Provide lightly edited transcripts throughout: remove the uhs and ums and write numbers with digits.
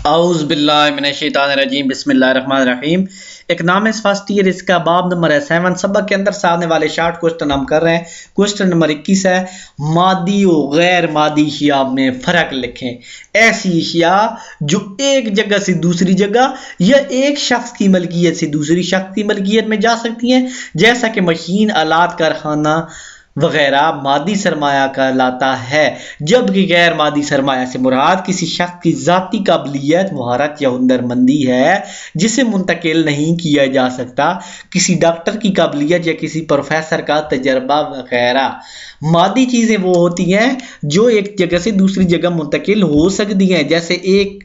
اعوذ باللہ من الشیطان الرجیم، بسم اللہ الرحمن الرحیم۔ اکنامکس فرسٹ ایئر، اس کا باب نمبر ہے 7۔ سبق کے اندر سامنے والے شارٹ کوشچن ہم کر رہے ہیں۔ کوشچن نمبر 21 ہے، مادی و غیر مادی اشیاء میں فرق لکھیں۔ ایسی اشیاء جو ایک جگہ سے دوسری جگہ یا ایک شخص کی ملکیت سے دوسری شخص کی ملکیت میں جا سکتی ہیں، جیسا کہ مشین، آلات، کارخانہ وغیرہ مادی سرمایہ کہلاتا ہے، جبکہ غیر مادی سرمایہ سے مراد کسی شخص کی ذاتی قابلیت، مہارت یا ہنرمندی ہے جسے منتقل نہیں کیا جا سکتا، کسی ڈاکٹر کی قابلیت یا کسی پروفیسر کا تجربہ وغیرہ۔ مادی چیزیں وہ ہوتی ہیں جو ایک جگہ سے دوسری جگہ منتقل ہو سکتی ہیں، جیسے ایک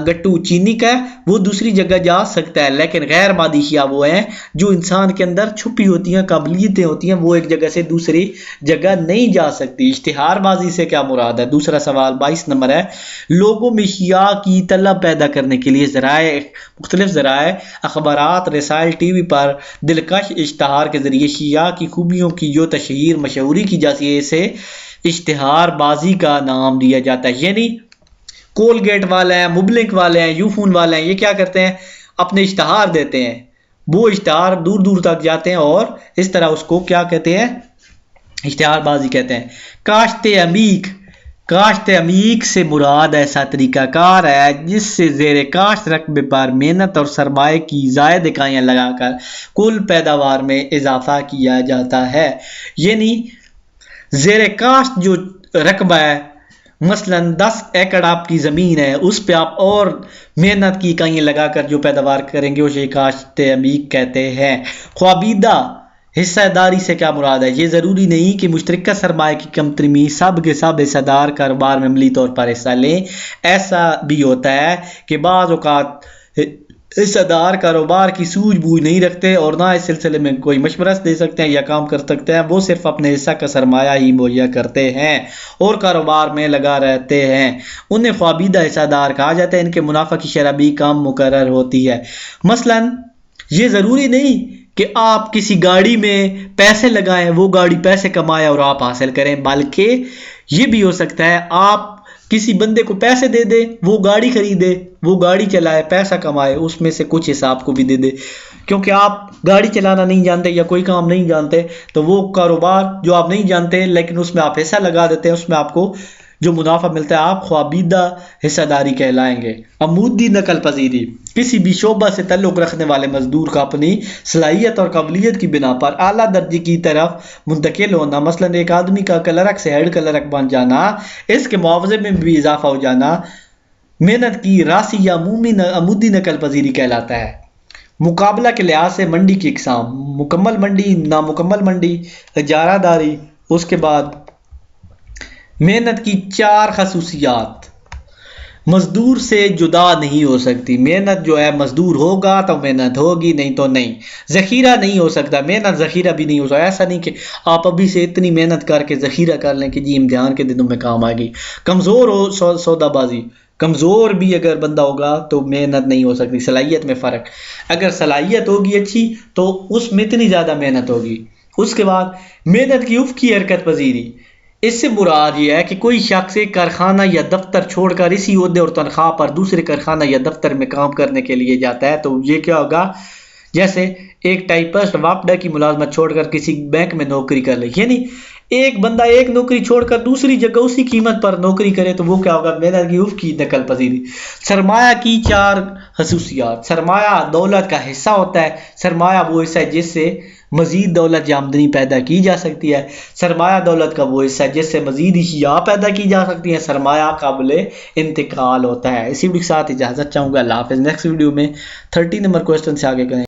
گٹو چینی کا ہے وہ دوسری جگہ جا سکتا ہے، لیکن غیر مادی اشیاء وہ ہیں جو انسان کے اندر چھپی ہوتی ہیں، قابلیتیں ہوتی ہیں، وہ ایک جگہ سے دوسری جگہ نہیں جا سکتی۔ اشتہار بازی سے کیا مراد ہے؟ دوسرا سوال 22 نمبر ہے، لوگوں میں اشیاء کی طلب پیدا کرنے کے لیے مختلف ذرائع، اخبارات، رسائل، ٹی وی پر دلکش اشتہار کے ذریعے اشیاء کی خوبیوں کی جو تشہیر مشہوری کی جاتی ہے، اسے اشتہار بازی کا نام دیا جاتا ہے۔ یعنی کولگیٹ والے ہیں، مبلنک والے ہیں، یو فون والے ہیں، یہ کیا کرتے ہیں؟ اپنے اشتہار دیتے ہیں، وہ اشتہار دور دور تک جاتے ہیں اور اس طرح اس کو کیا کہتے ہیں؟ اشتہار بازی کہتے ہیں۔ کاشت عمیق سے مراد ایسا طریقہ کار ہے جس سے زیر کاشت رقبے پر محنت اور سرمایہ کی زائد اکائیاں لگا کر کل پیداوار میں اضافہ کیا جاتا ہے۔ یعنی زیر کاشت جو رقبہ ہے، مثلا 10 ایکڑ آپ کی زمین ہے، اس پہ آپ اور محنت کی اکائیاں لگا کر جو پیداوار کریں گے اسے کاشت عمیق کہتے ہیں۔ خوابیدہ حصہ داری سے کیا مراد ہے؟ یہ ضروری نہیں کہ مشترکہ سرمایہ کی کمتری میں سب کے سب حصہ دار کاروبار میں عملی طور پر حصہ لیں۔ ایسا بھی ہوتا ہے کہ بعض اوقات حصہ دار کاروبار کی سوجھ بوجھ نہیں رکھتے اور نہ اس سلسلے میں کوئی مشورہ دے سکتے ہیں یا کام کر سکتے ہیں، وہ صرف اپنے حصہ کا سرمایہ ہی مہیا کرتے ہیں اور کاروبار میں لگا رہتے ہیں، انہیں خوابیدہ حصہ دار کہا جاتا ہے۔ ان کے منافع کی شرح بھی کم مقرر ہوتی ہے۔ مثلا یہ ضروری نہیں کہ آپ کسی گاڑی میں پیسے لگائیں، وہ گاڑی پیسے کمائے اور آپ حاصل کریں، بلکہ یہ بھی ہو سکتا ہے آپ کسی بندے کو پیسے دے دے، وہ گاڑی خریدے، وہ گاڑی چلائے، پیسہ کمائے، اس میں سے کچھ حصہ آپ کو بھی دے دے، کیونکہ آپ گاڑی چلانا نہیں جانتے یا کوئی کام نہیں جانتے، تو وہ کاروبار جو آپ نہیں جانتے لیکن اس میں آپ حصہ لگا دیتے ہیں، اس میں آپ کو جو منافع ملتا ہے آپ خوابیدہ حصہ داری کہلائیں گے۔ عمودی نقل پذیری، کسی بھی شعبہ سے تعلق رکھنے والے مزدور کا اپنی صلاحیت اور قابلیت کی بنا پر اعلیٰ درجے کی طرف منتقل ہونا، مثلا ایک آدمی کا کلرک سے ہیڈ کلرک بن جانا، اس کے معاوضے میں بھی اضافہ ہو جانا، محنت کی راسی یا عمودی نقل پذیری کہلاتا ہے۔ مقابلہ کے لحاظ سے منڈی کی اقسام، مکمل منڈی، نامکمل منڈی، اجارہ داری، اس کے بعد محنت کی 4 خصوصیات مزدور سے جدا نہیں ہو سکتی۔ محنت جو ہے مزدور ہوگا تو محنت ہوگی، نہیں تو نہیں۔ ذخیرہ نہیں ہو سکتا، محنت ذخیرہ بھی نہیں ہو سکتا، ایسا نہیں کہ آپ ابھی سے اتنی محنت کر کے ذخیرہ کر لیں کہ جی امتحان کے دنوں میں کام آئے گی۔ کمزور ہو سودا بازی، کمزور بھی اگر بندہ ہوگا تو محنت نہیں ہو سکتی۔ صلاحیت میں فرق، اگر صلاحیت ہوگی اچھی تو اس میں اتنی زیادہ محنت ہوگی۔ اس کے بعد محنت کی افقی حرکت پذیری، اس سے مراد یہ ہے کہ کوئی شخص ایک کارخانہ یا دفتر چھوڑ کر اسی عہدے اور تنخواہ پر دوسرے کارخانہ یا دفتر میں کام کرنے کے لیے جاتا ہے، تو یہ کیا ہوگا؟ جیسے ایک ٹائپسٹ واپڈا کی ملازمت چھوڑ کر کسی بینک میں نوکری کر لے، یعنی ایک بندہ ایک نوکری چھوڑ کر دوسری جگہ اسی قیمت پر نوکری کرے تو وہ کیا ہوگا؟ محنت کی افقی نقل پذیری۔ سرمایہ کی 4 خصوصیات، سرمایہ دولت کا حصہ ہوتا ہے، سرمایہ وہ حصہ ہے جس سے مزید دولت یا آمدنی پیدا کی جا سکتی ہے، سرمایہ دولت کا وہ حصہ ہے جس سے مزید اشیاء پیدا کی جا سکتی ہیں، سرمایہ قابل انتقال ہوتا ہے۔ اسی ویڈیو کے ساتھ اجازت چاہوں گا، اللہ حافظ۔ نیکسٹ ویڈیو میں 30 نمبر کوسچن سے آگے کریں۔